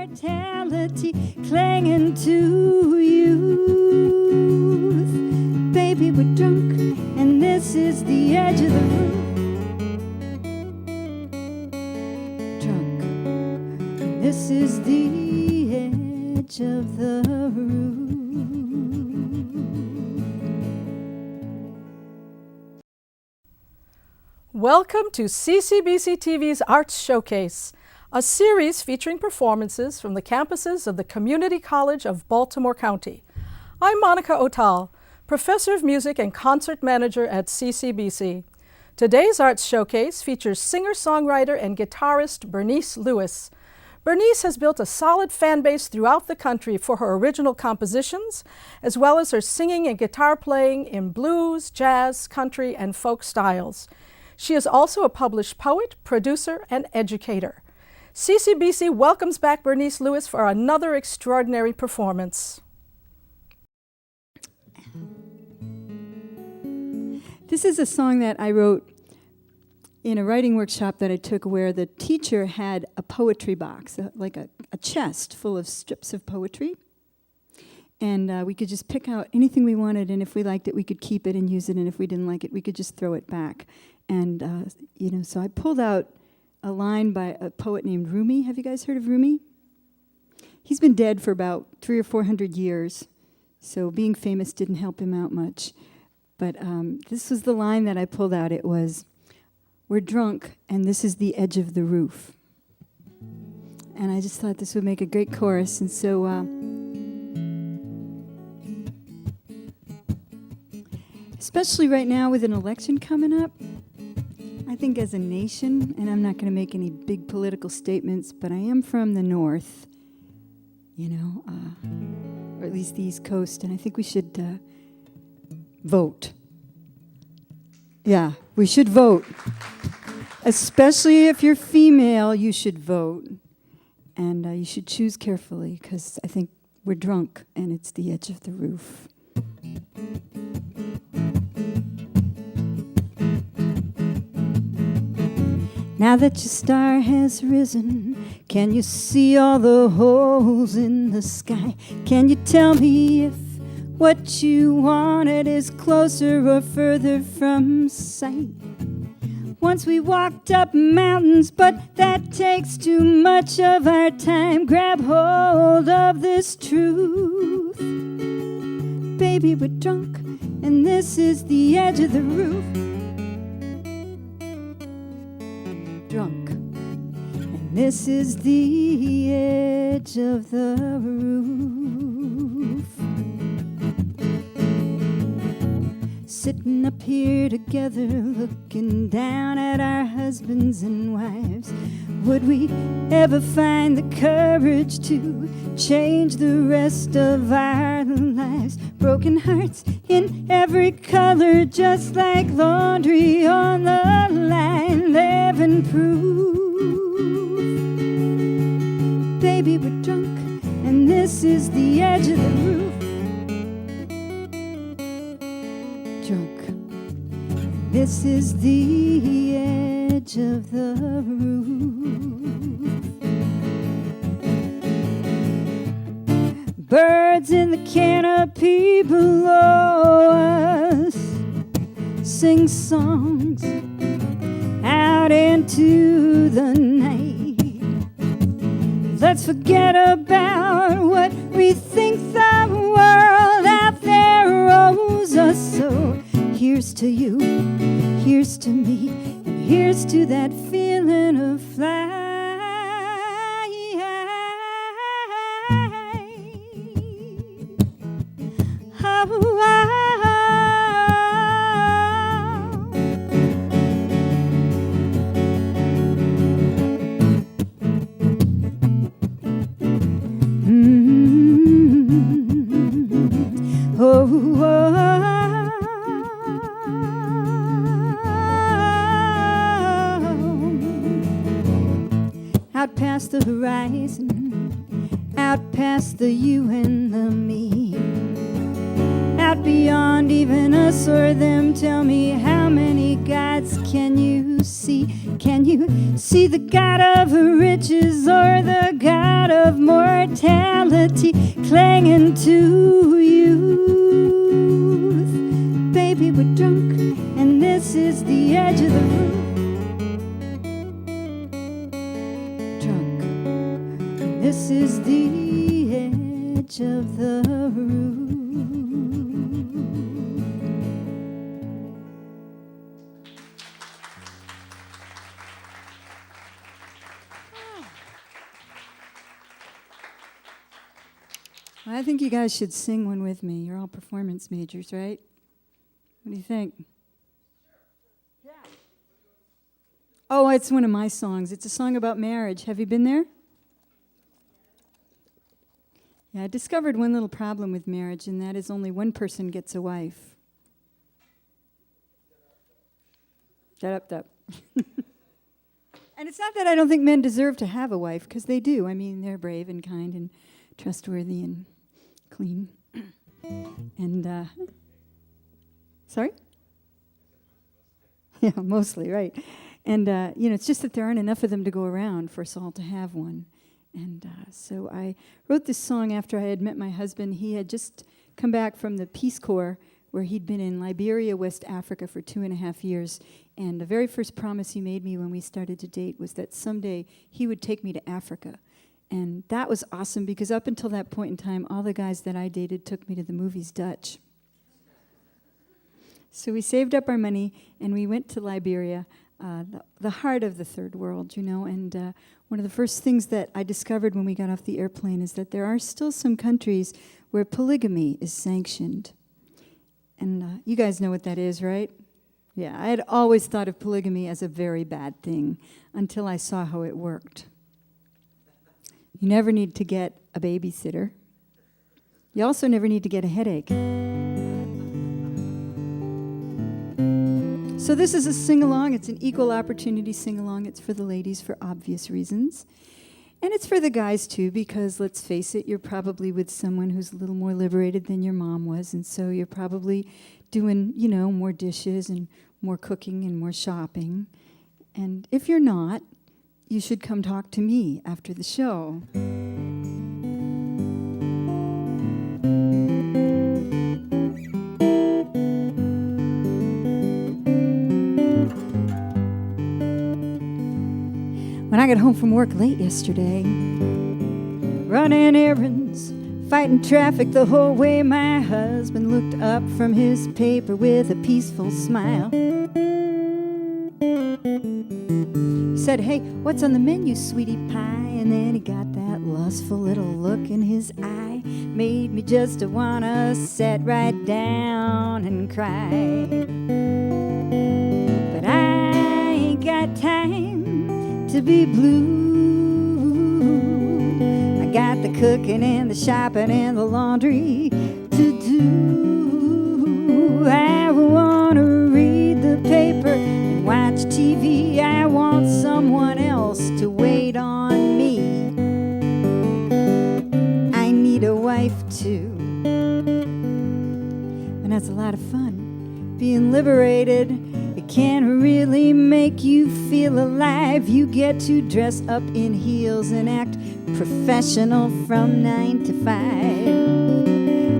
immortality clinging to youth. Baby, we're drunk, and this is the edge of the roof. Drunk, and this is the edge of the roof. Welcome to CCBC TV's Arts Showcase, a series featuring performances from the campuses of the Community College of Baltimore County. I'm Monica Otal, Professor of Music and Concert Manager at CCBC. Today's Arts Showcase features singer-songwriter and guitarist Bernice Lewis. Bernice has built a solid fan base throughout the country for her original compositions, as well as her singing and guitar playing in blues, jazz, country, and folk styles. She is also a published poet, producer, and educator. CCBC welcomes back Bernice Lewis for another extraordinary performance. This is a song that I wrote in a writing workshop that I took where the teacher had a poetry box, like a chest full of strips of poetry. And we could just pick out anything we wanted, and if we liked it, we could keep it and use it, and if we didn't like it, we could just throw it back. And, so I pulled out a line by a poet named Rumi. Have you guys heard of Rumi? He's been dead for about 300 or 400 years, so being famous didn't help him out much. But this was the line that I pulled out. It was, "We're drunk, and this is the edge of the roof." And I just thought this would make a great chorus, and so especially right now with an election coming up, I think as a nation, and I'm not going to make any big political statements, but I am from the North, or at least the East Coast, and I think we should vote. Yeah, we should vote. Especially if you're female, you should vote. And you should choose carefully, because I think we're drunk, and it's the edge of the roof. Now that your star has risen, can you see all the holes in the sky? Can you tell me if what you wanted is closer or further from sight? Once we walked up mountains, but that takes too much of our time. Grab hold of this truth. Baby, we're drunk, and this is the edge of the roof. Drunk, and this is the edge of the roof. Sitting up here together, looking down at our husbands and wives. Would we ever find the courage to change the rest of our lives? Broken hearts in every color, just like laundry on the line, living proof. Baby, we're drunk, and this is the edge of the roof. Drunk, and this is the edge of the roof. Birds in the canopy below us sing songs out into the night. Let's forget about what we think the world out there owes us. So here's to you, here's to me, and here's to that feeling of flight. Out past the horizon, out past the you and the me, out beyond even us or them. Tell me, how many gods can you see? Can you see the God of riches or the God thought of mortality clinging to youth. Baby, we're drunk, and this is the edge of the roof. Drunk, and this is the edge of the roof. I think you guys should sing one with me. You're all performance majors, right? What do you think? Yeah. Oh, it's one of my songs. It's a song about marriage. Have you been there? Yeah, I discovered one little problem with marriage, and that is only one person gets a wife. Shut up, duck. And it's not that I don't think men deserve to have a wife, because they do. I mean, they're brave and kind and trustworthy and clean. And, sorry? Yeah, mostly, right. And, it's just that there aren't enough of them to go around for us all to have one. And so I wrote this song after I had met my husband. He had just come back from the Peace Corps, where he'd been in Liberia, West Africa for 2.5 years. And the very first promise he made me when we started to date was that someday he would take me to Africa. And that was awesome, because up until that point in time, all the guys that I dated took me to the movies Dutch. So we saved up our money, and we went to Liberia, the heart of the third world, and one of the first things that I discovered when we got off the airplane is that there are still some countries where polygamy is sanctioned. And you guys know what that is, right? Yeah, I had always thought of polygamy as a very bad thing until I saw how it worked. You never need to get a babysitter. You also never need to get a headache. So this is a sing-along. It's an equal opportunity sing-along. It's for the ladies for obvious reasons. And it's for the guys, too, because, let's face it, you're probably with someone who's a little more liberated than your mom was, and so you're probably doing, more dishes and more cooking and more shopping. And if you're not, you should come talk to me after the show. When I got home from work late yesterday, running errands, fighting traffic the whole way, my husband looked up from his paper with a peaceful smile. He said, "Hey, what's on the menu, sweetie pie?" And then he got that lustful little look in his eye, made me just wanna sit right down and cry. But I ain't got time to be blue. I got the cooking and the shopping and the laundry to do. I want to read the paper and watch TV. I want someone else to wait on me. I need a wife too. And that's a lot of fun, being liberated. It can really make you feel alive. You get to dress up in heels and act professional from 9 to 5.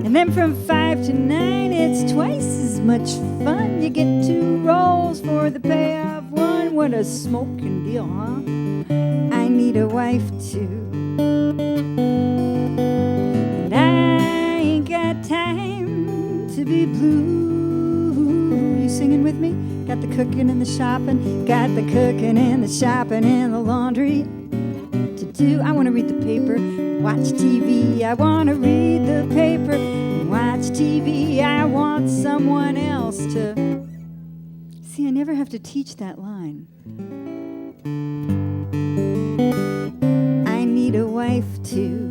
And then from 5 to 9, it's twice as much fun. You get 2 roles for the pay of 1. What a smoking deal, huh? I need a wife too. And I ain't got time to be blue. You singing with me? Got the cooking and the shopping, got the cooking and the shopping and the laundry to do. I want to read the paper, watch TV. I want to read the paper and watch TV. I want someone else to... See, I never have to teach that line. I need a wife too.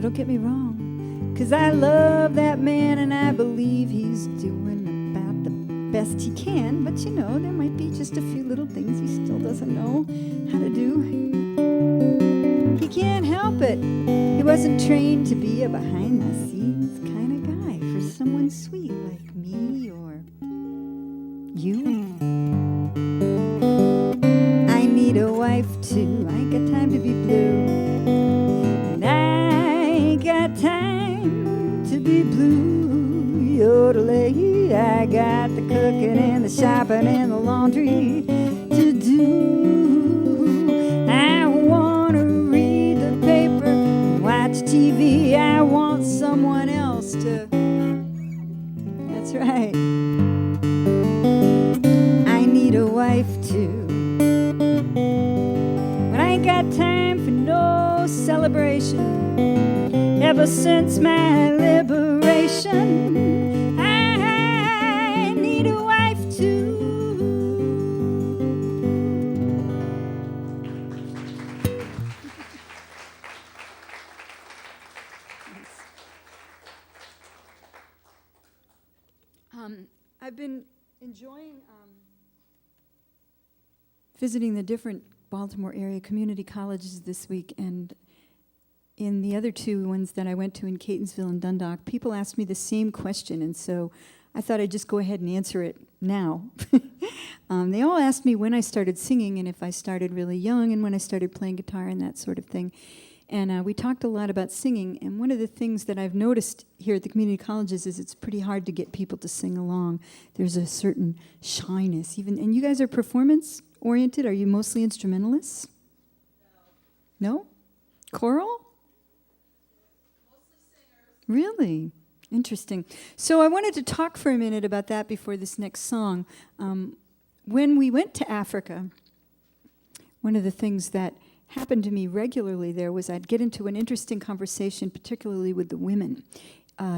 Don't get me wrong, 'cause I love that man and I believe he's doing about the best he can, but there might be just a few little things he still doesn't know how to do. He can't help it. He wasn't trained to be a behind-the-scenes kind of guy for someone sweet like me or you. I need a wife too. I ain't got time to be blue. And I ain't got time to be blue. Yodelay, I got the cooking and the shopping and the laundry to do. I want to read the paper, watch TV. I want someone else to. That's right. I need a wife too. But I ain't got time for no celebration. Ever since my liberation, I need a wife too. I've been enjoying visiting the different Baltimore area community colleges this week, and in the other two ones that I went to in Catonsville and Dundalk, people asked me the same question, and so I thought I'd just go ahead and answer it now. They all asked me when I started singing and if I started really young and when I started playing guitar and that sort of thing. And we talked a lot about singing, and one of the things that I've noticed here at the community colleges is it's pretty hard to get people to sing along. There's a certain shyness, even. And you guys are performance-oriented? Are you mostly instrumentalists? No? Choral? Mostly singers. Really? Interesting. So I wanted to talk for a minute about that before this next song. When we went to Africa, one of the things that happened to me regularly there was I'd get into an interesting conversation, particularly with the women.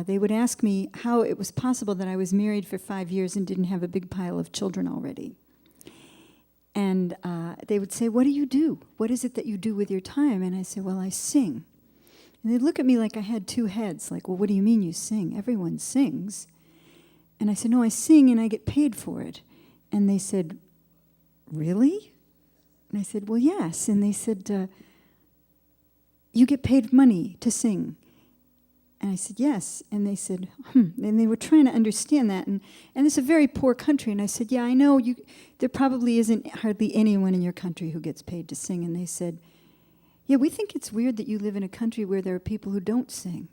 They would ask me how it was possible that I was married for 5 years and didn't have a big pile of children already. And they would say, what do you do? What is it that you do with your time? And I say, well, I sing. And they'd look at me like I had two heads, like, well, what do you mean you sing? Everyone sings. And I said, no, I sing and I get paid for it. And they said, really? And I said, well, yes. And they said, you get paid money to sing. And I said, yes. And they said, And they were trying to understand that. And it's a very poor country. And I said, yeah, I know. There probably isn't hardly anyone in your country who gets paid to sing. And they said, yeah, we think it's weird that you live in a country where there are people who don't sing.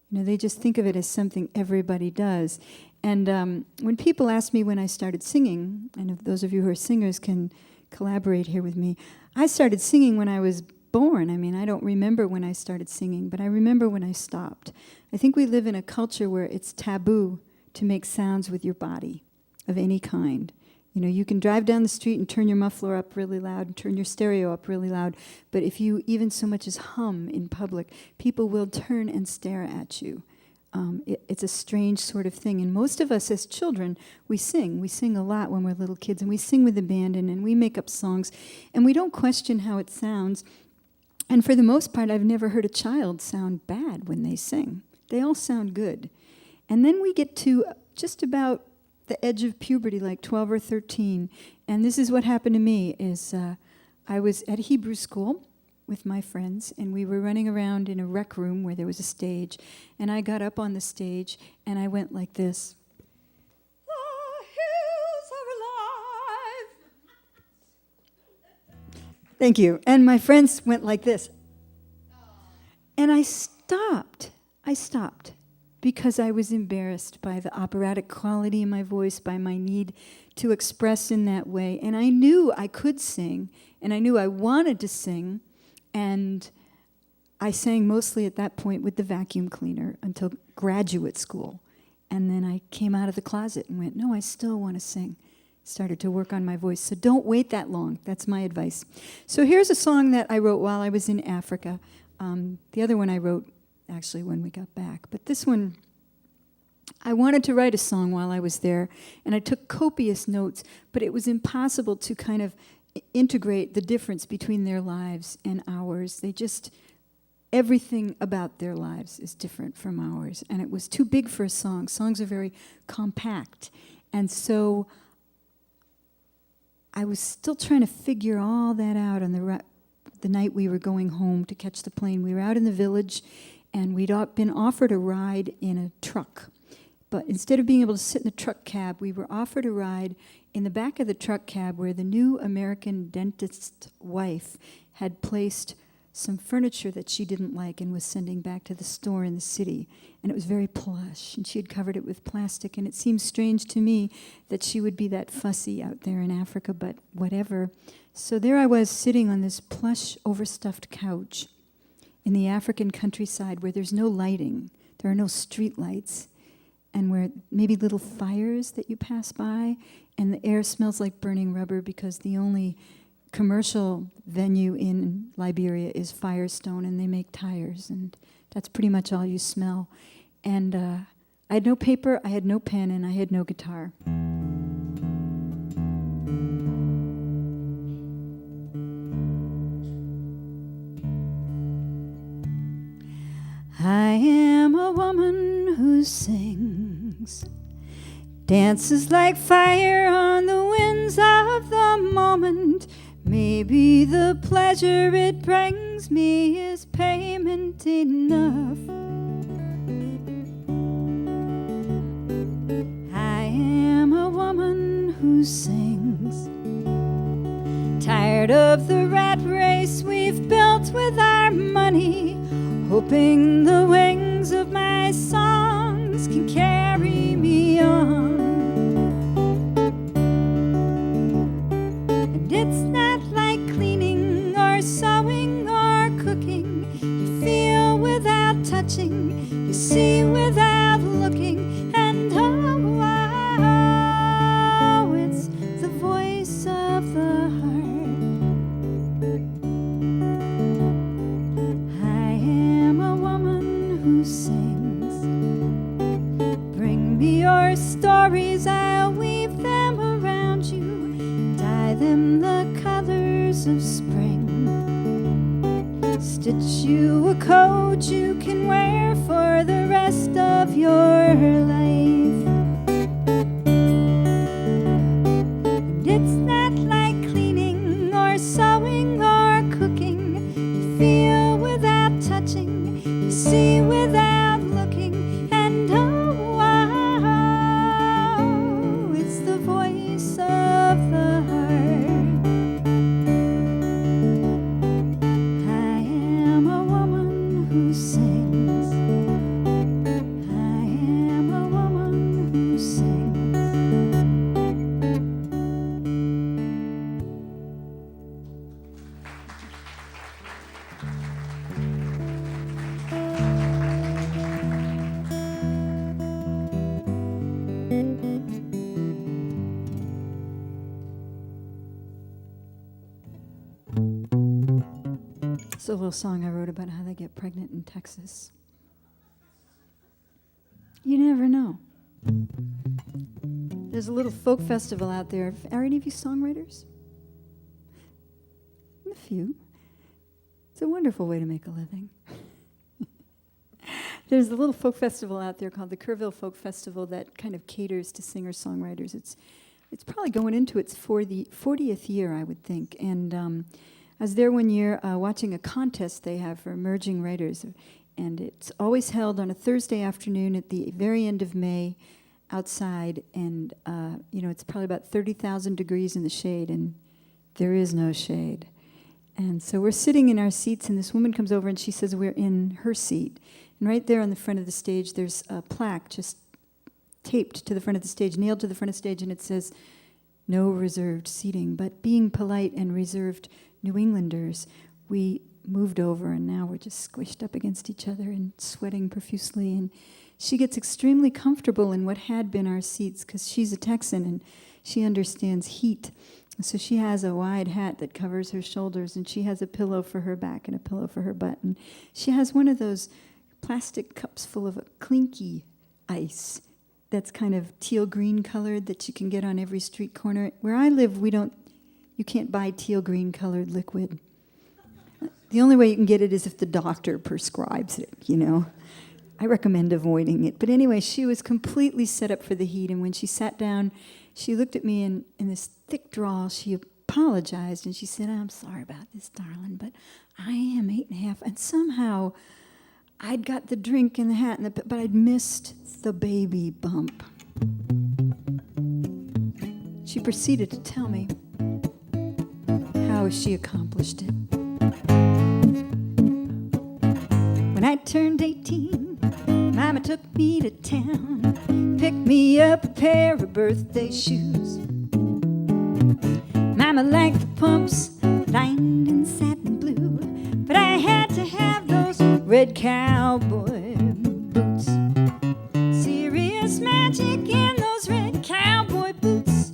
You know, they just think of it as something everybody does. And when people ask me when I started singing, and if those of you who are singers can collaborate here with me, I started singing when I was born. I mean, I don't remember when I started singing, but I remember when I stopped. I think we live in a culture where it's taboo to make sounds with your body of any kind. You know, you can drive down the street and turn your muffler up really loud and turn your stereo up really loud, but if you even so much as hum in public, people will turn and stare at you. It's a strange sort of thing. And most of us as children, we sing. We sing a lot when we're little kids, and we sing with abandon, and we make up songs, and we don't question how it sounds. And for the most part, I've never heard a child sound bad when they sing. They all sound good. And then we get to just about the edge of puberty, like 12 or 13, and this is what happened to me, is I was at Hebrew school with my friends, and we were running around in a rec room where there was a stage, and I got up on the stage, and I went like this. The hills are alive. Thank you. And my friends went like this. And I stopped. Because I was embarrassed by the operatic quality in my voice, by my need to express in that way. And I knew I could sing, and I knew I wanted to sing, and I sang mostly at that point with the vacuum cleaner until graduate school. And then I came out of the closet and went, no, I still want to sing. Started to work on my voice. So don't wait that long. That's my advice. So here's a song that I wrote while I was in Africa. The other one I wrote actually when we got back. But this one, I wanted to write a song while I was there, and I took copious notes, but it was impossible to kind of integrate the difference between their lives and ours. Everything about their lives is different from ours, and it was too big for a song. Songs are very compact, and so I was still trying to figure all that out on the night we were going home to catch the plane. We were out in the village, and we'd been offered a ride in a truck. But instead of being able to sit in the truck cab, we were offered a ride in the back of the truck cab where the new American dentist's wife had placed some furniture that she didn't like and was sending back to the store in the city. And it was very plush, and she had covered it with plastic. And it seemed strange to me that she would be that fussy out there in Africa, but whatever. So there I was sitting on this plush, overstuffed couch in the African countryside where there's no lighting. There are no street lights. And where maybe little fires that you pass by, and the air smells like burning rubber because the only commercial venue in Liberia is Firestone, and they make tires, and that's pretty much all you smell. And I had no paper, I had no pen, and I had no guitar. I am a woman who sings, dances like fire on the winds of the moment. Maybe the pleasure it brings me is payment enough. I am a woman who sings, tired of the rat race we've built with our money, hoping the wings of my songs can carry me on. And it's not like cleaning or sewing or cooking. You feel without touching, you see without looking, and oh, it's the voice of the heart. Sings. Bring me your stories, I'll weave them around you, dye them the colors of spring, stitch you a coat you can wear for the rest of your life. And it's not like cleaning or sewing or cooking. You feel without touching, you see without looking, and oh, it's the voice of the heart. I am a woman who sings. I am a woman who sings. It's a little song I wrote about how they get pregnant in Texas. You never know. There's a little folk festival out there. Are any of you songwriters? A few. It's a wonderful way to make a living. There's a little folk festival out there called the Kerrville Folk Festival that kind of caters to singer-songwriters. It's probably going into its 40th year, I would think. And I was there one year watching a contest they have for emerging writers, and it's always held on a Thursday afternoon at the very end of May outside, and it's probably about 30,000 degrees in the shade, and there is no shade. And so we're sitting in our seats, and this woman comes over, and she says we're in her seat. And right there on the front of the stage, there's a plaque just taped to the front of the stage, nailed to the front of the stage, and it says, "No reserved seating." But being polite and reserved New Englanders, we moved over, and now we're just squished up against each other and sweating profusely. And she gets extremely comfortable in what had been our seats because she's a Texan and she understands heat. So she has a wide hat that covers her shoulders, and she has a pillow for her back and a pillow for her butt. And she has one of those plastic cups full of a clinky ice that's kind of teal green colored that you can get on every street corner. Where I live, you can't buy teal green colored liquid. The only way you can get it is if the doctor prescribes it, I recommend avoiding it. But anyway, she was completely set up for the heat, and when she sat down, she looked at me in this thick drawl. She apologized, and she said, I'm sorry about this, darling, but I am 8.5. And somehow I'd got the drink in the hat, but I'd missed the baby bump. She proceeded to tell me how she accomplished it. When I turned 18, Mama took me to town, picked me up a pair of birthday shoes. Mama liked the pumps lined in satin blue, but I had to have those red cowboy boots. Serious magic in those red cowboy boots.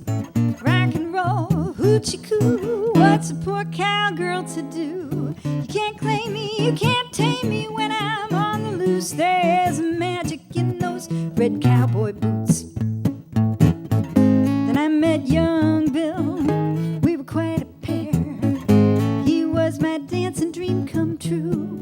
Rock and roll, hoochie coo, what's a poor cowgirl to do? You can't claim me, you can't tame me when I'm on the loose. There's magic in those red cowboy boots. Then I met young Bill, we were quite a pair. He was my dancing dream come true.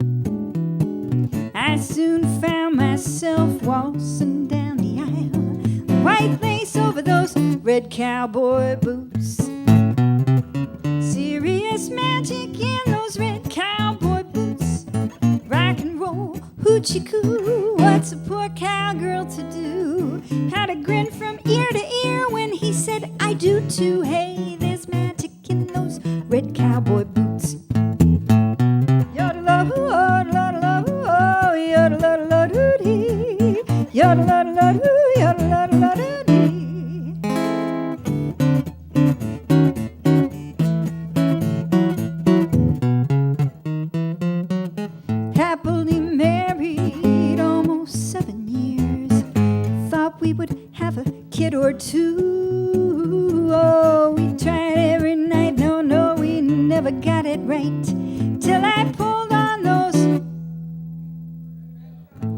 I soon found myself waltzing down the aisle, white lace over those red cowboy boots. Serious magic in those red cowboy boots. Rock and roll, hoochie coo, what's a poor cowgirl to do? Had a grin from ear to ear when he said, I do too. Hey, there's magic in those red cowboy boots. Yodel-la-hoo, yodel-la-la-hoo, yodel-la-la-la-doo-dee, yodel-la-la-la-hoo, yodel-la-la-la-doo-dee. Happily married almost 7 years. Thought we would have a kid or two. Oh, we tried every night. No, we never got it right. Till I pulled on those.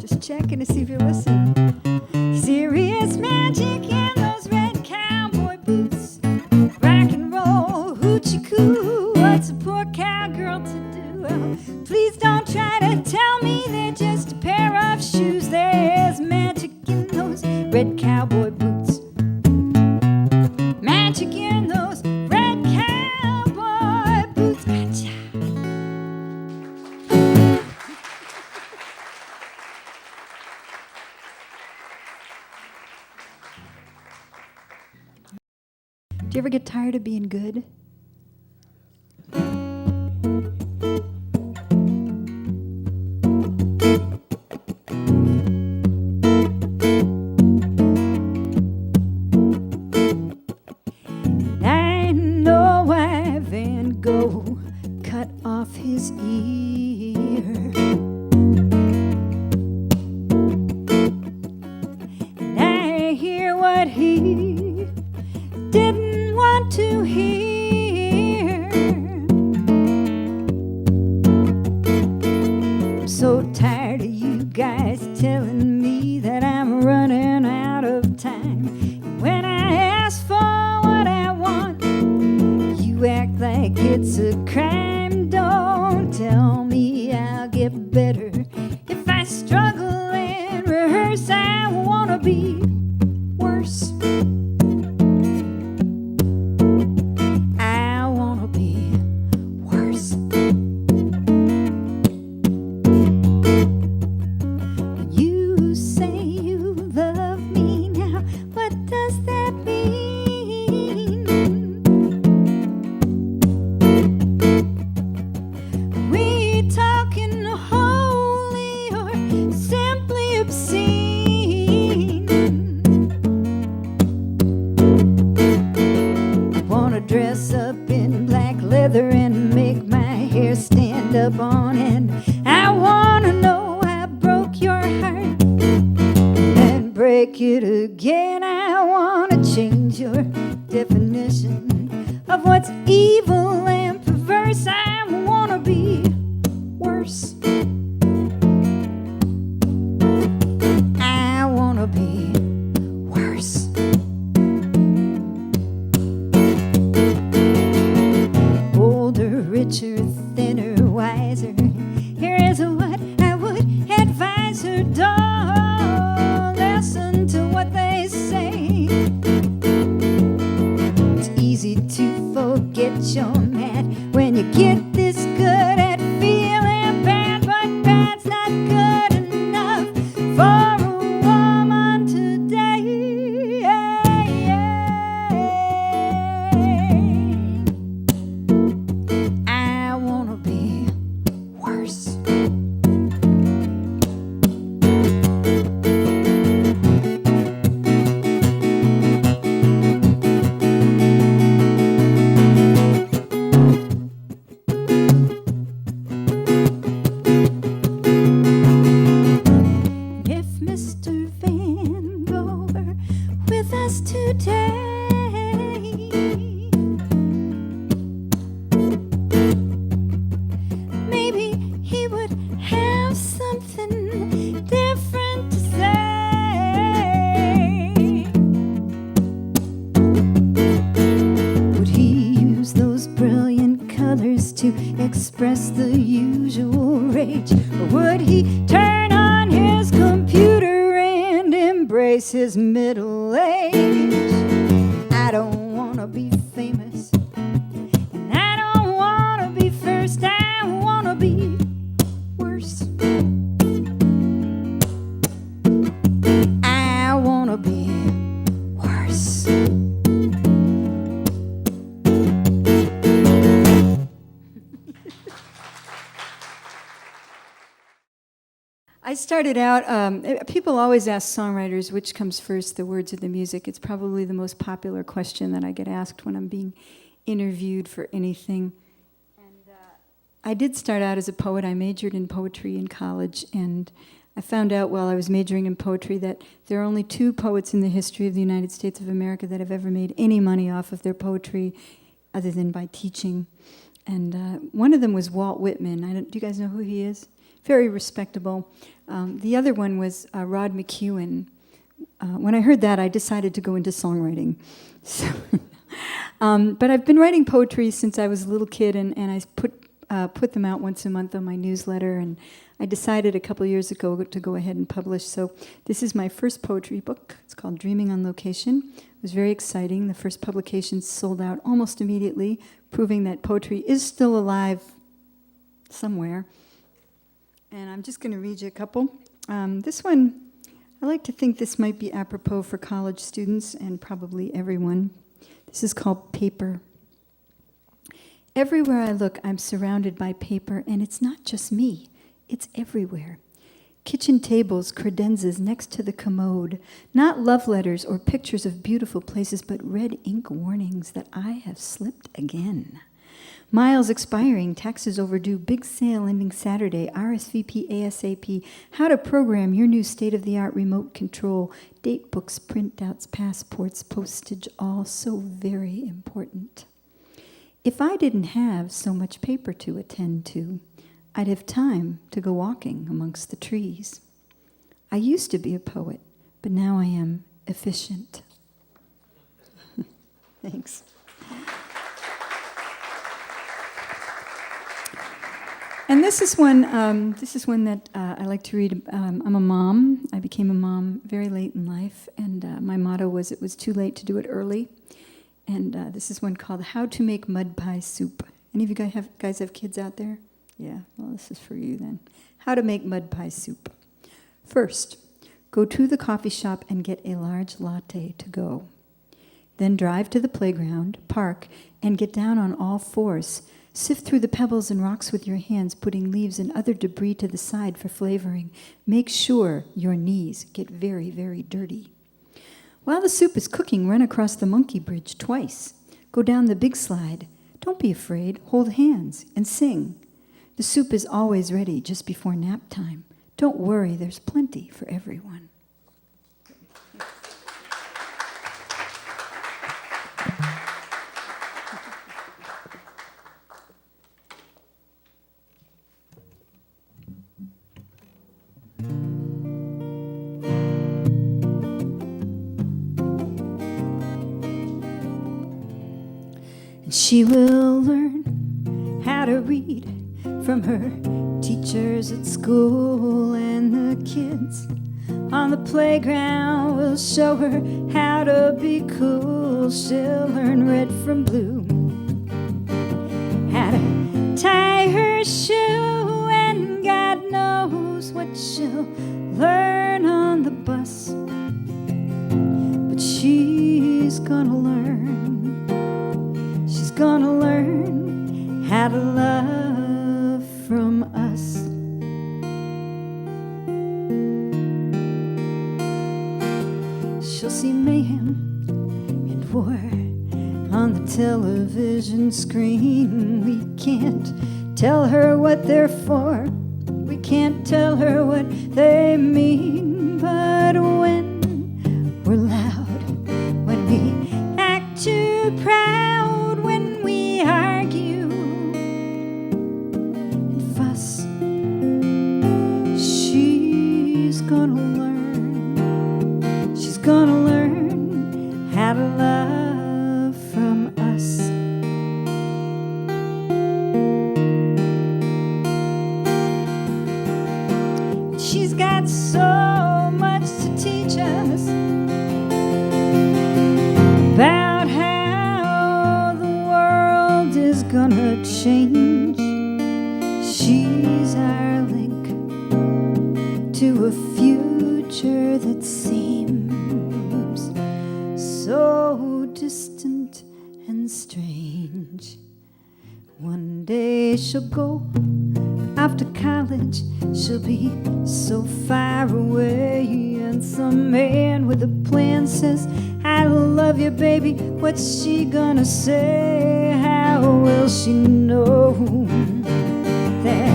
Just checking to see if you're listening. Serious magic in those red cowboy boots. Rock and roll, hoochie coo, what's a poor cowgirl to do? Oh, please don't try to tell me they're just a pair of shoes. There's magic in those red cowboy boots. Magic in those red cowboy boots. Gotcha. Do you ever get tired of being good? I know why Van Gogh cut off his ear. And I hear what he didn't want to hear. I'm so tired of you guys telling me that I'm running out of time. And when I ask for what I want, you act like it's a crime. Don't tell me I'll get better if I struggle and rehearse. I wanna be worse. I wanna be worse. When you say you love me now, what does that mean? We talking holy or simply obscene? I wanna dress up in black leather and make my hair stand up on end. I wanna know I broke your heart and break it again. I wanna change your definition of what's evil and perverse. I wanna be worse. I wanna be worse. Older, richer, thinner, wiser. Here is what I would advise her. Don't listen to what they say. for a woman today. I wanna be worse. If Mr. Van Gogh were with us today, maybe he would have something different to say. Would he use those brilliant colors to express the usual rage? Or would he turn on his computer and embrace his middle age? I don't want to be famous, and I don't want to be first. I want to be worse. I want to be worse. I started out, people always ask songwriters which comes first, the words or the music. It's probably the most popular question that I get asked when I'm being interviewed for anything. And I did start out as a poet. I majored in poetry in college, and I found out while I was majoring in poetry that there are only 2 poets in the history of the United States of America that have ever made any money off of their poetry other than by teaching. And one of them was Walt Whitman. Do you guys know who he is? Very respectable. The other one was Rod McEwen. When I heard that, I decided to go into songwriting. So, but I've been writing poetry since I was a little kid, and I put them out once a month on my newsletter, and I decided a couple years ago to go ahead and publish. So this is my first poetry book. It's called Dreaming on Location. It was very exciting. The first publication sold out almost immediately, proving that poetry is still alive somewhere. And I'm just going to read you a couple. This one, I like to think this might be apropos for college students and probably everyone. This is called Paper. Everywhere I look, I'm surrounded by paper, and it's not just me. It's everywhere. Kitchen tables, credenzas next to the commode. Not love letters or pictures of beautiful places, but red ink warnings that I have slipped again. Miles expiring, taxes overdue, big sale ending Saturday, RSVP ASAP, how to program your new state-of-the-art remote control, date books, printouts, passports, postage, all so very important. If I didn't have so much paper to attend to, I'd have time to go walking amongst the trees. I used to be a poet, but now I am efficient. Thanks. And this is one that I like to read. I'm a mom. I became a mom very late in life, and my motto was, it was too late to do it early. And this is one called How to Make Mud Pie Soup. Any of you guys have kids out there? Yeah, well, this is for you then. How to make mud pie soup. First, go to the coffee shop and get a large latte to go. Then drive to the playground, park, and get down on all fours. Sift through the pebbles and rocks with your hands, putting leaves and other debris to the side for flavoring. Make sure your knees get very, very dirty. While the soup is cooking, run across the monkey bridge twice. Go down the big slide. Don't be afraid. Hold hands and sing. The soup is always ready just before nap time. Don't worry, there's plenty for everyone. She will learn how to read from her teachers at school, and the kids on the playground will show her how to be cool. She'll learn red from blue, how to tie her shoe, and God knows what she'll learn bus, but she's gonna learn. She's gonna learn how to love from us. She'll see mayhem and war on the television screen. We can't tell her what they're for. We can't tell her what they mean. But when we're loud, when we act too proud, when we argue and fuss, she's gonna learn. She's gonna learn how to love from us. She's got so much to teach us about how the world is gonna change. She's our link to a future that seems so distant and strange. One day she'll go off to college. She'll be so far away, and some man with a plan says, I love you, baby. What's she gonna say? How will she know that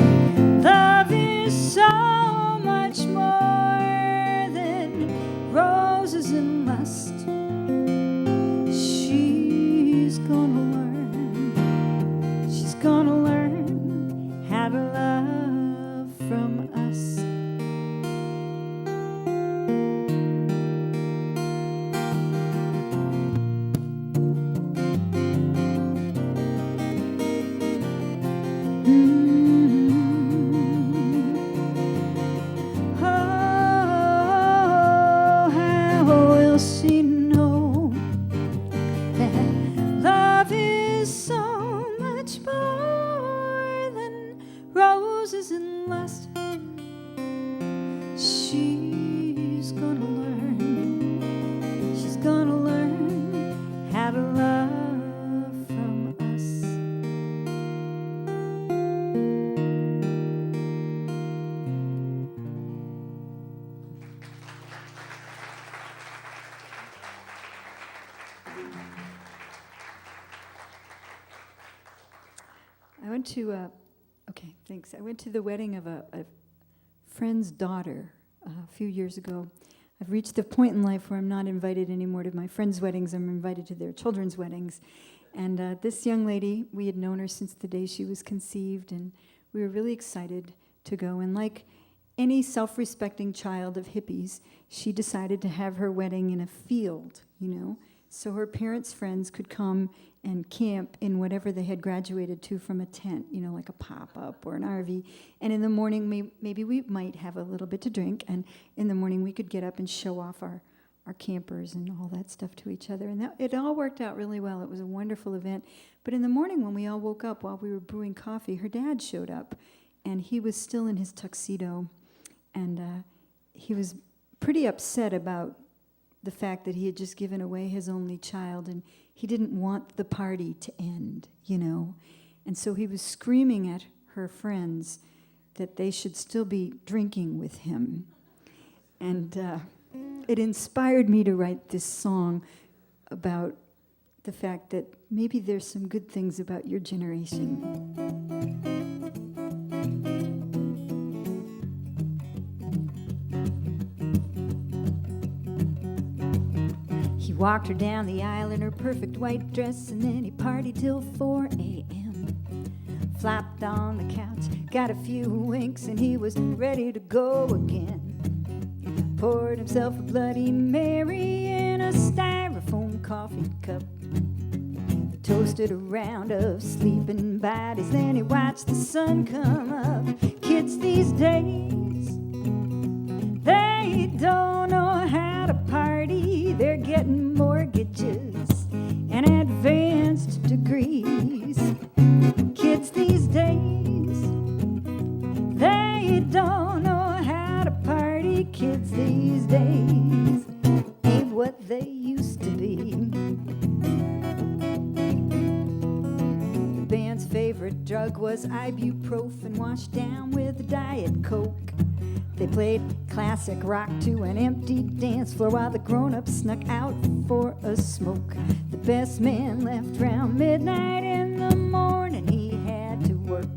love is so much more than roses and lust? She's gonna learn. She's gonna learn how to love from us. Oh, how will she know that love is so much more than roses and lust? She's gonna learn. She's gonna learn how to love from us. I went to okay, thanks. I went to the wedding of a friend's daughter a few years ago. I've reached the point in life where I'm not invited anymore to my friends' weddings. I'm invited to their children's weddings. And this young lady, we had known her since the day she was conceived, and we were really excited to go. And like any self-respecting child of hippies, she decided to have her wedding in a field, you know, so her parents' friends could come and camp in whatever they had graduated to from a tent, you know, like a pop-up or an RV. And in the morning, maybe we might have a little bit to drink, and in the morning we could get up and show off our campers and all that stuff to each other. And it all worked out really well. It was a wonderful event. But in the morning when we all woke up while we were brewing coffee, her dad showed up, and he was still in his tuxedo, and he was pretty upset about the fact that he had just given away his only child, and he didn't want the party to end, you know. And so he was screaming at her friends that they should still be drinking with him. And it inspired me to write this song about the fact that maybe there's some good things about your generation. He walked her down the aisle in her perfect white dress, and then he partied till 4 a.m. Flopped on the couch, got a few winks, and he was ready to go again. Poured himself a Bloody Mary in a styrofoam coffee cup, toasted a round of sleeping bodies, then he watched the sun come up. Kids these days, they don't know how to party. They're getting mortgages and advanced degrees. Kids these days, they don't know how to party. Kids these these days ain't what they used to be. The band's favorite drug was ibuprofen washed down with a Diet Coke. They played classic rock to an empty dance floor while the grown-ups snuck out for a smoke. The best man left round midnight. In the morning he had to work.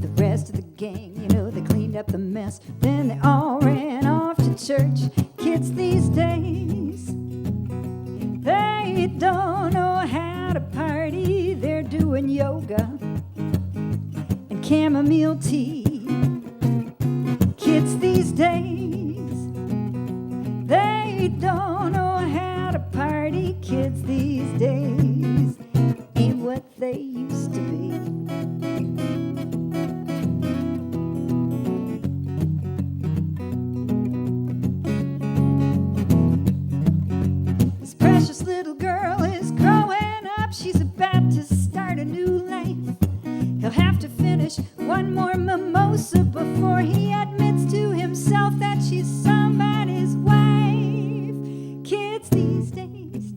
The rest of the gang, you know, they cleaned up the mess. Then they all ran off to church. Kids these days, they don't know how to party. They're doing yoga and chamomile tea. Kids these days, they don't know how to party. Kids these days ain't what they used to be. This precious little girl is growing up. She's about to start a new life. He'll have to finish one more mimosa before he admits to himself that she's somebody's wife. Kids these days,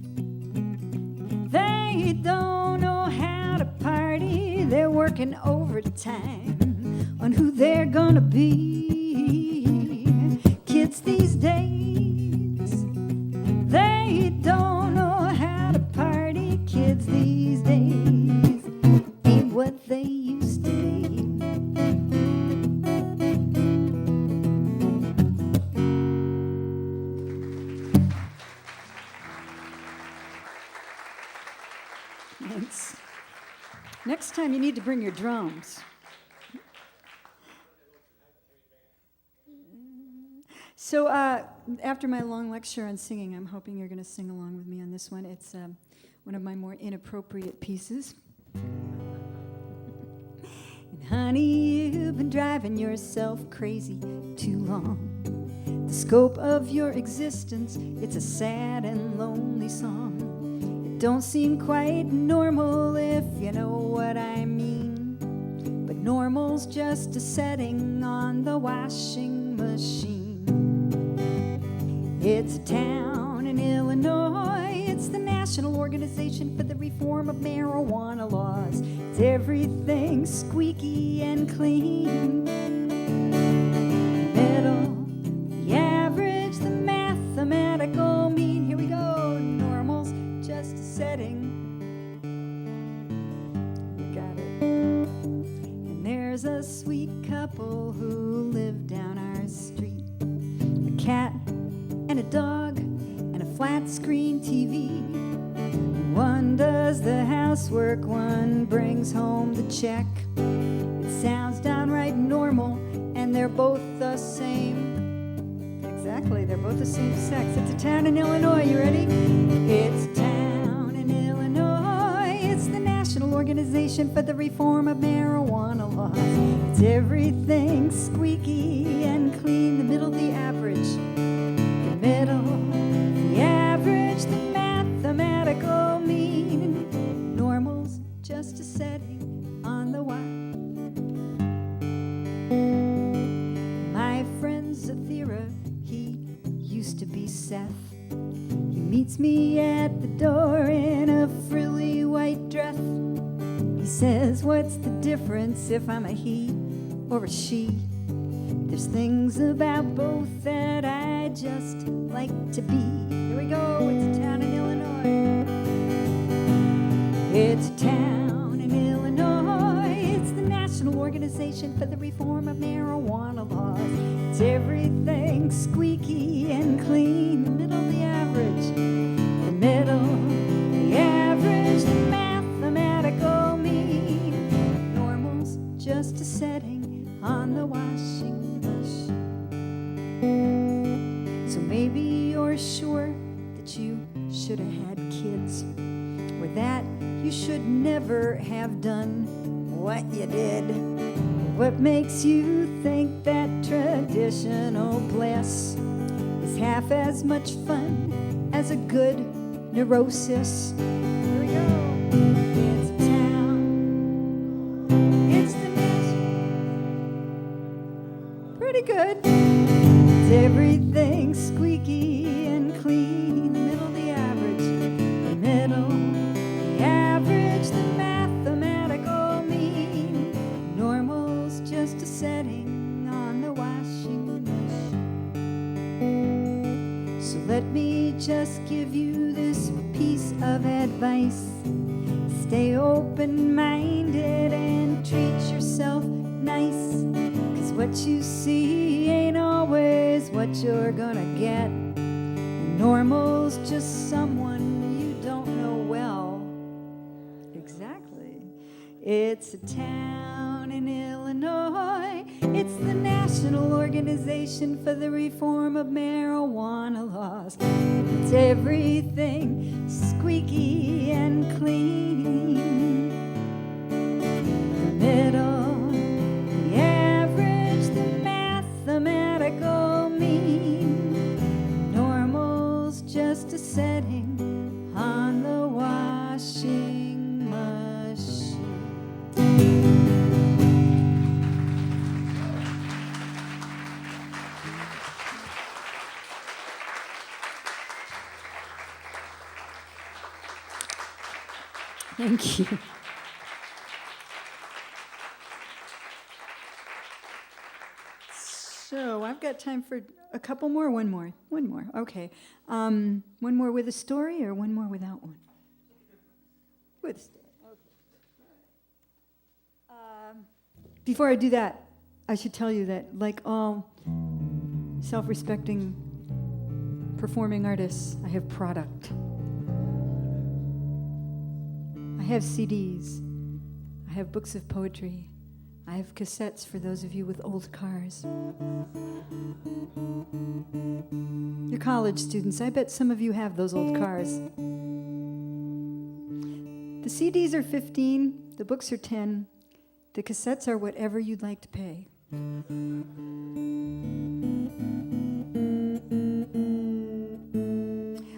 they don't know how to party. They're working overtime on who they're gonna be. Kids these days, they don't know how to party. Kids these days ain't what they used to be. Thanks. Next time you need to bring your drums. So after my long lecture on singing, I'm hoping you're going to sing along with me on this one. It's one of my more inappropriate pieces. And honey, you've been driving yourself crazy too long. The scope of your existence, it's a sad and lonely song. It don't seem quite normal if you know what I mean. But normal's just a setting on the washing machine. It's a town in Illinois. It's the National Organization for the Reform of Marijuana Laws. It's everything squeaky and clean. Middle, the average, the mathematical mean. Here we go. Normal's just a setting. You got it. And there's a sweet couple who live down our street. A cat and a dog and a flat screen TV. One does the housework, one brings home the check. It sounds downright normal, and they're both the same. Exactly, they're both the same sex. It's a town in Illinois, you ready? It's a town in Illinois. It's the National Organization for the Reform of Marijuana Laws. It's everything squeaky and clean. The middle, the average. The middle, the average, the mathematical mean. Normal's just a setting on the wire. My friend Zathira, he used to be Seth. He meets me at the door in a frilly white dress. He says, what's the difference if I'm a he or a she? There's things about both that I just like to be. Here we go, it's a town in Illinois. It's a town in Illinois. It's the National Organization for the Reform of Marijuana Laws. It's everything squeaky and clean. The middle, the average. The middle, the average, the mathematical mean. Normal's just a setting on the washing machine. So maybe you're sure that you should have had kids, or that you should never have done what you did. What makes you think that traditional bliss is half as much fun as a good neurosis? Here we go. It's a town. It's the nation. Pretty good. It's everything let me just give you this piece of advice. Stay open-minded and treat yourself nice, 'cause what you see ain't always what you're gonna get. Normal's just someone you don't know well. Exactly. It's a town in Illinois. It's the National Organization for the Reform of Marijuana Laws. It's everything squeaky and clean. The middle, the average, the mathematical mean. Normal's just a setting on the washing machine. Thank you. So I've got time for a couple more. One more. Okay. One more with a story, or one more without one? With a story. Okay. Before I do that, I should tell you that, like all self-respecting performing artists, I have product. I have CDs, I have books of poetry, I have cassettes for those of you with old cars. You're college students, I bet some of you have those old cars. The CDs are $15, the books are $10, the cassettes are whatever you'd like to pay.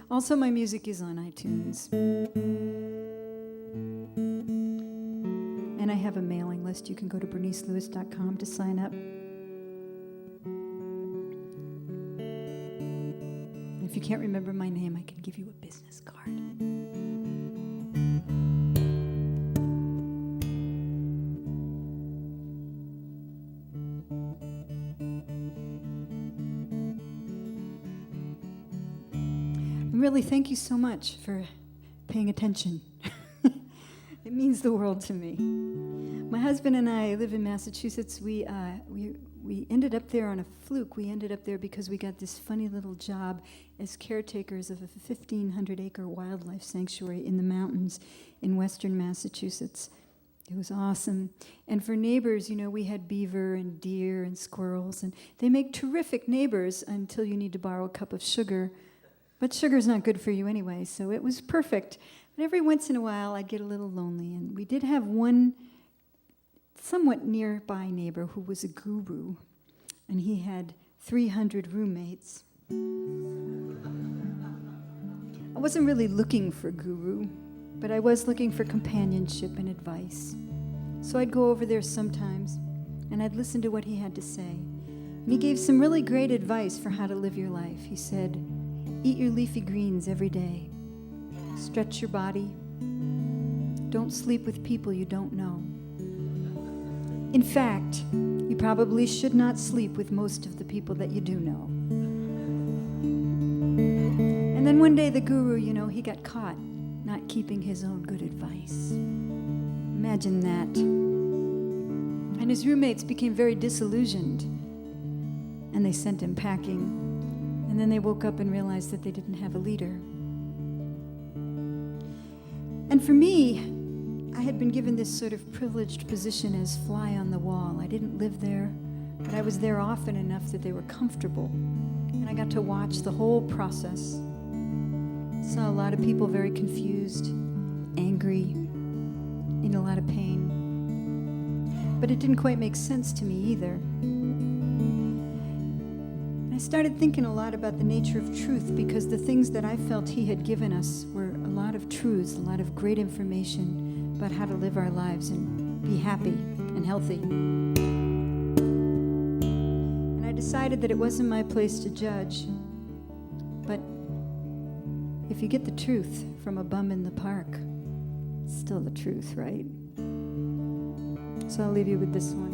Also, my music is on iTunes. And I have a mailing list. You can go to bernicelewis.com to sign up. If you can't remember my name, I can give you a business card. And really, thank you so much for paying attention. It means the world to me. My husband and I live in Massachusetts. We ended up there on a fluke. We ended up there because we got this funny little job as caretakers of a 1,500-acre wildlife sanctuary in the mountains in western Massachusetts. It was awesome. And for neighbors, you know, we had beaver and deer and squirrels, and they make terrific neighbors until you need to borrow a cup of sugar. But sugar's not good for you anyway, so it was perfect. But every once in a while, I'd get a little lonely, and we did have one somewhat nearby neighbor who was a guru, and he had 300 roommates. I wasn't really looking for guru, but I was looking for companionship and advice. So I'd go over there sometimes, and I'd listen to what he had to say. And he gave some really great advice for how to live your life. He said, eat your leafy greens every day. Stretch your body. Don't sleep with people you don't know. In fact, you probably should not sleep with most of the people that you do know. And then one day the guru, you know, he got caught not keeping his own good advice. Imagine that. And his roommates became very disillusioned, and they sent him packing. And then they woke up and realized that they didn't have a leader. And for me, I had been given this sort of privileged position as fly on the wall. I didn't live there, but I was there often enough that they were comfortable. And I got to watch the whole process. Saw a lot of people very confused, angry, in a lot of pain. But it didn't quite make sense to me either. I started thinking a lot about the nature of truth, because the things that I felt he had given us were a lot of truths, a lot of great information about how to live our lives and be happy and healthy. And I decided that it wasn't my place to judge, but if you get the truth from a bum in the park, it's still the truth, right? So I'll leave you with this one.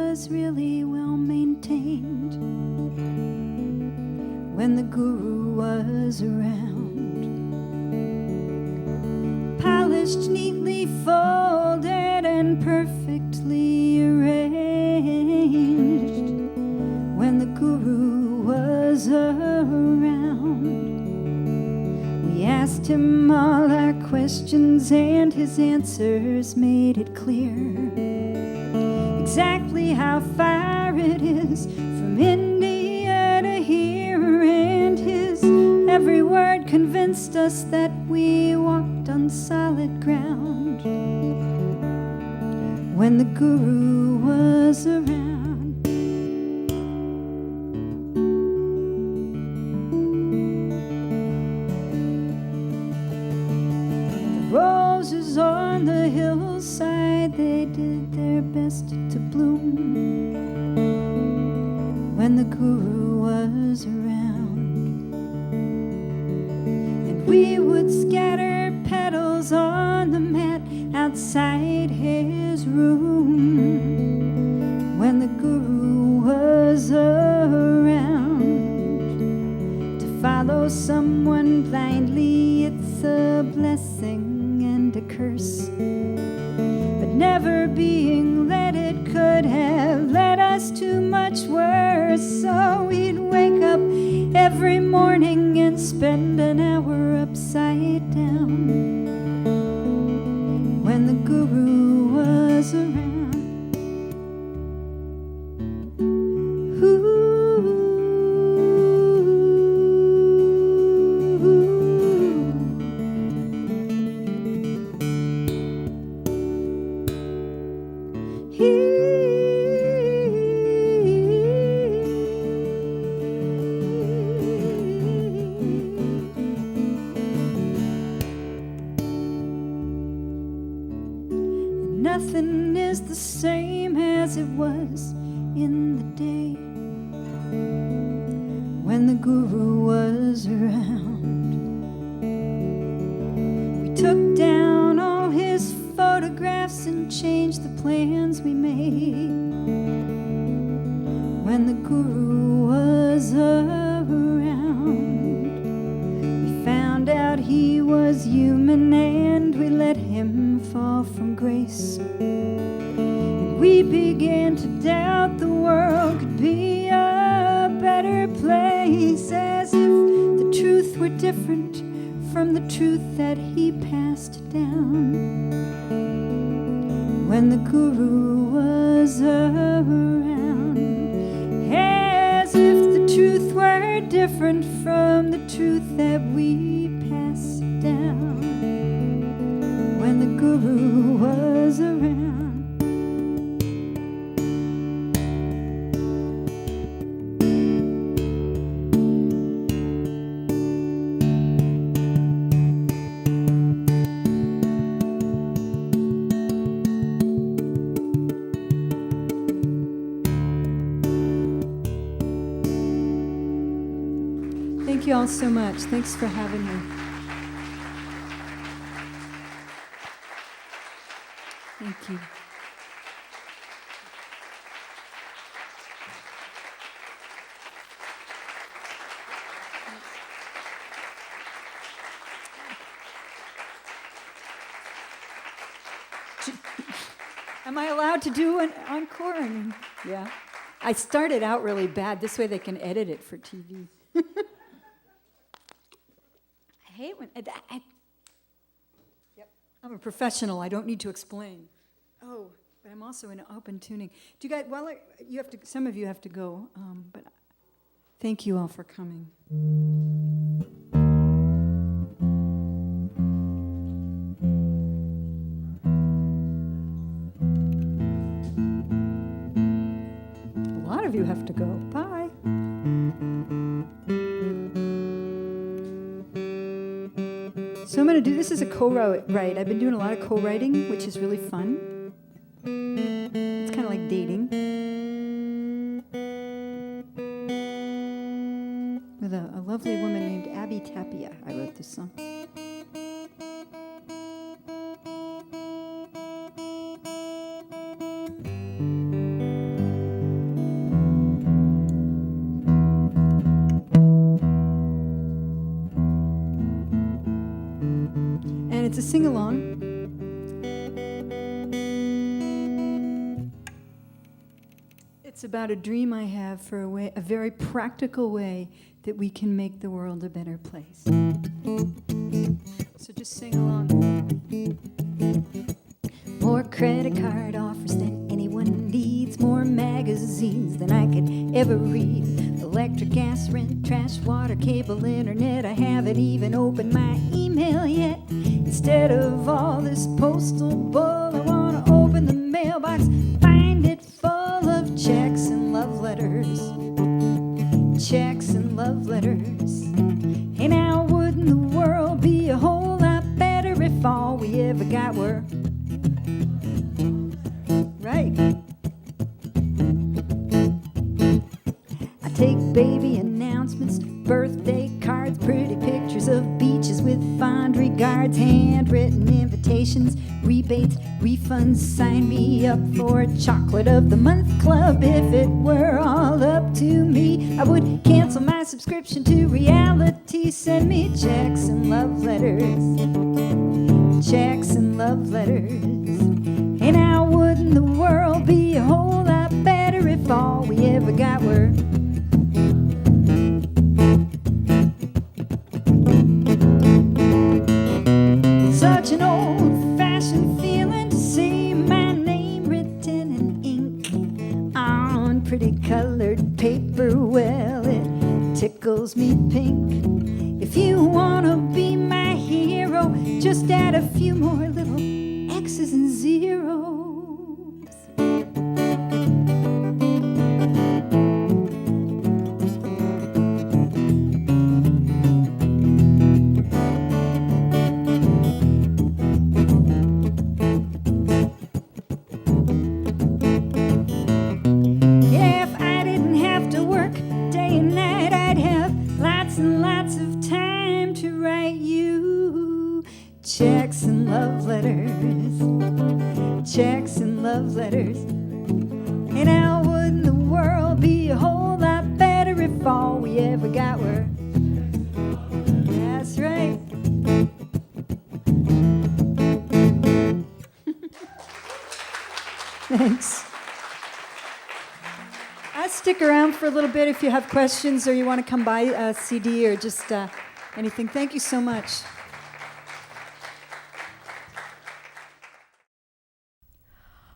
was really well maintained when the guru was around. Polished, neatly folded, and perfectly arranged when the guru was around. We asked him all our questions, and his answers made it clear exactly how far it is from India to here, and his every word convinced us that we walked on solid ground when the guru was around. Roses on the hillside, they did their best to bloom when the guru was around. And we would scatter petals on the mat outside his room when the guru was around. To follow someone blindly, it's a blessing and a curse, but never being led, it could have led us to much worse. So we'd wake up every morning and spend an hour upside down when the guru was around. Nothing is the same as it was in the day when the guru was around. We took down all his photographs and changed the plans we made when the guru was around. We found out he was human, and we let him fall from grace. And we began to doubt the world could be a better place, as if the truth were different from the truth that he passed down when the guru was around. As if the truth were different from the truth that we passed down when the guru was around. Thank you all so much. Thanks for having me. Thank you. Am I allowed to do an encore? I mean, yeah. I started out really bad. This way they can edit it for TV. I hate when... Yep. I'm a professional. I don't need to explain. Oh, but I'm also in open tuning. Do you guys... Well, you have to. Some of you have to go. But thank you all for coming. A lot of you have to go. Bye. So I'm going to do, this is a co-write. I've been doing a lot of co-writing, which is really fun. It's kind of like dating. With a lovely woman named Abby Tapia, I wrote this song. it's a sing-along. It's about a dream I have for a very practical way that we can make the world a better place. So just sing along. More credit card offers than anyone needs, more magazines than I could ever read, electric, gas, rent, trash, water, cable, internet. I haven't even opened my email yet. Instead of all this postal bull, I want to open the mailbox, find it full of checks and love letters. Checks and love letters. Hey, now wouldn't the world be a whole lot better if all we ever got were right? I take baby announcements, birthday cards, pretty pictures of beaches with fond regards, handwritten invitations, rebates, refunds. Sign me up for a chocolate of the month club. If it were all up to me, I would cancel my subscription to reality. Send me checks and love letters. Checks and love letters. Hey, now wouldn't the world be a whole lot better if all we ever got were such an old-fashioned feeling to see my name written in ink on pretty colored paper? Well, it tickles me pink. If you wanna be my hero, just add a few more little X's and zeros. Yeah, if I didn't have to work day and night, I'd have lots and lots of time to write you checks and love letters. Checks and love letters. And now wouldn't the world be a whole lot better if all we ever got were? That's right. Thanks. I'll stick around for a little bit if you have questions or you want to come by a CD or just anything. Thank you so much.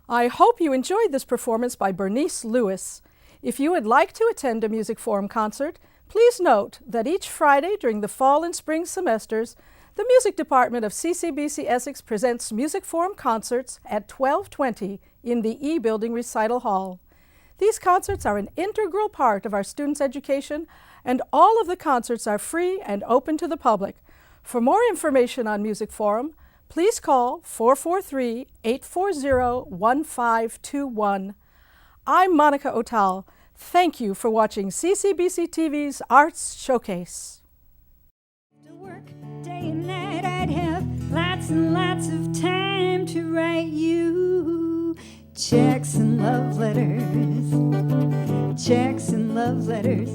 I hope you enjoyed this performance by Bernice Lewis. If you would like to attend a Music Forum concert, please note that each Friday during the fall and spring semesters, the music department of CCBC Essex presents Music Forum concerts at 12:20 in the E Building Recital Hall. These concerts are an integral part of our students' education, and all of the concerts are free and open to the public. For more information on Music Forum, please call 443-840-1521. I'm Monica Otal. Thank you for watching CCBC TV's Arts Showcase. To work day and night, I'd have lots and lots of time to write you checks and love letters. Checks and love letters.